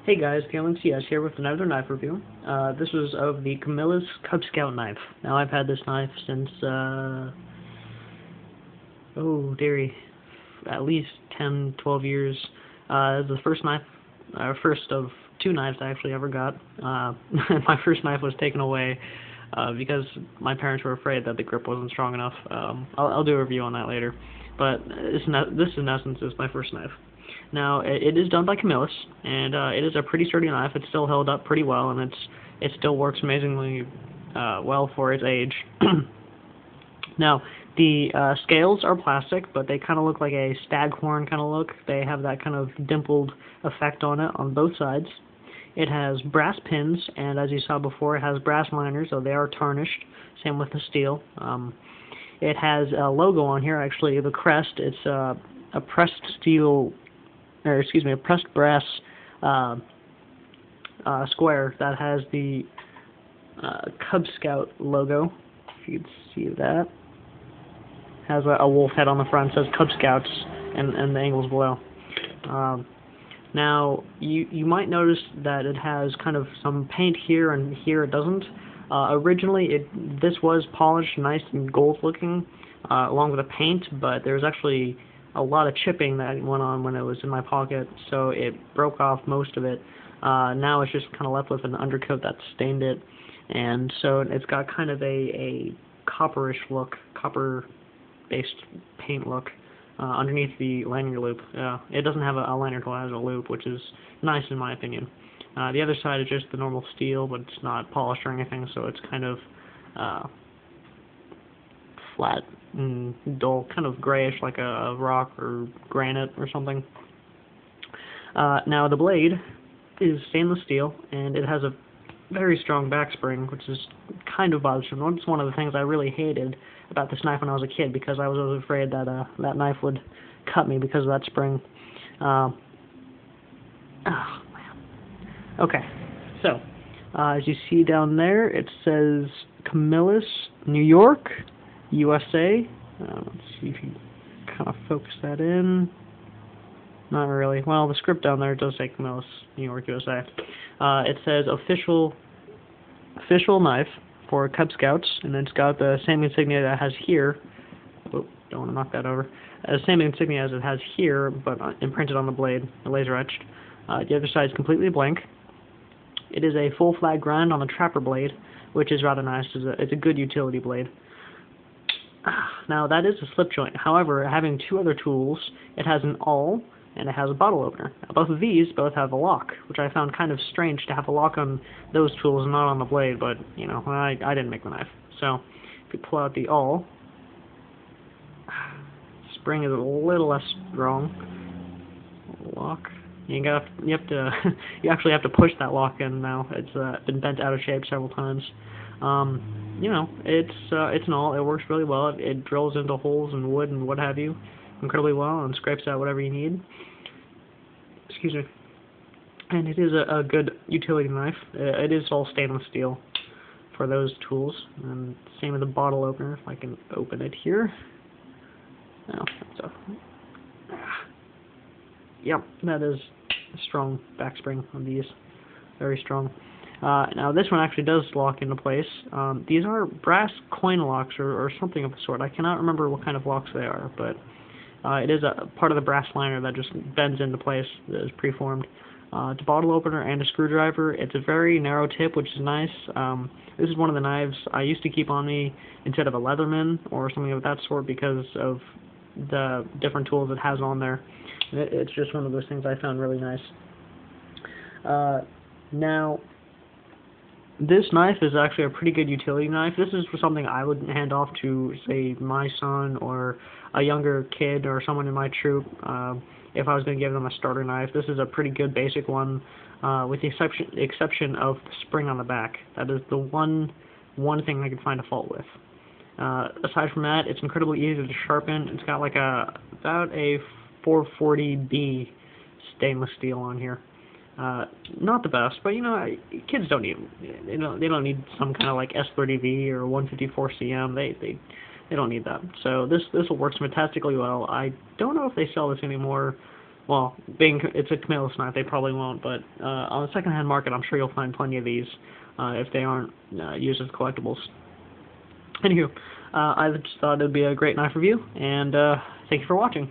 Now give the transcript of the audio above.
Hey guys, Camillus here with another knife review. This was of the Camillus Cub Scout knife. Now I've had this knife since, at least 10, 12 years. It was the first knife, first of two knives I actually ever got. My first knife was taken away because my parents were afraid that the grip wasn't strong enough. I'll do a review on that later. But this in essence is my first knife. Now, it is done by Camillus, and it is a pretty sturdy knife. It's still held up pretty well, and it still works amazingly well for its age. Now, the scales are plastic, but they kind of look like a staghorn kind of look. They have that kind of dimpled effect on it on both sides. It has brass pins, and as you saw before, it has brass liners, so they are tarnished. Same with the steel. It has a logo on here, actually, the crest. It's a pressed steel... a pressed brass square that has the Cub Scout logo. If you can see that, has a wolf head on the front. Says Cub Scouts, and the angles below. Now you might notice that it has kind of some paint here, and here it doesn't. Originally, this was polished, nice and gold looking, along with the paint, but there's actually a lot of chipping that went on when it was in my pocket, so it broke off most of it. Now it's just kind of left with an undercoat that stained it, and so it's got kind of a copperish look, copper-based paint look underneath the lanyard loop. It doesn't have a lanyard tool, it has a loop, which is nice in my opinion. The other side is just the normal steel, but it's not polished or anything, so it's kind of flat and dull, kind of grayish, like a rock or granite or something. Now the blade is stainless steel, and it has a very strong back spring, which is kind of bothersome. It's one of the things I really hated about this knife when I was a kid, because I was always afraid that that knife would cut me because of that spring. Oh man. Okay, so as you see down there, it says Camillus, New York, USA. Let's see if you kind of focus that in. Not really. Well, the script down there does say Camillus, New York, USA. It says official knife for Cub Scouts, and it's got the same insignia that it has here. Oh, don't want to knock that over. The same insignia as it has here, but imprinted on the blade, laser etched. The other side is completely blank. It is a full flat grind on the trapper blade, which is rather nice. It's a good utility blade. Now, that is a slip joint. However, having two other tools, it has an awl and it has a bottle opener. Now, both of these have a lock, which I found kind of strange to have a lock on those tools and not on the blade, but, you know, I didn't make the knife. So, if you pull out the awl, spring is a little less strong. Lock. You actually have to push that lock in now. It's been bent out of shape several times. You know, it's an awl. It works really well. It drills into holes in wood and what have you incredibly well, and scrapes out whatever you need. Excuse me. And it is a good utility knife. It is all stainless steel for those tools. And same with the bottle opener. If I can open it here. Oh, that's yep, that is a strong back spring on these. Very strong. Now this one actually does lock into place. These are brass coin locks or something of the sort. I cannot remember what kind of locks they are, but it is a part of the brass liner that just bends into place, that is preformed. It's a bottle opener and a screwdriver. It's a very narrow tip, which is nice. This is one of the knives I used to keep on me instead of a Leatherman or something of that sort because of the different tools it has on there. It's just one of those things I found really nice. Now, this knife is actually a pretty good utility knife. This is something I would hand off to, say, my son or a younger kid or someone in my troop if I was going to give them a starter knife. This is a pretty good basic one, with the exception of the spring on the back. That is the one thing I could find a fault with. Aside from that, it's incredibly easy to sharpen. It's got like about a 440B stainless steel on here. Not the best, but you know, kids don't need they don't need some kind of like S30V or 154CM. They don't need that. So this will work fantastically well. I don't know if they sell this anymore. well, being it's a Camillus knife, they probably won't, but on the secondhand market, I'm sure you'll find plenty of these if they aren't used as collectibles. Anywho, I just thought it would be a great knife review, and thank you for watching.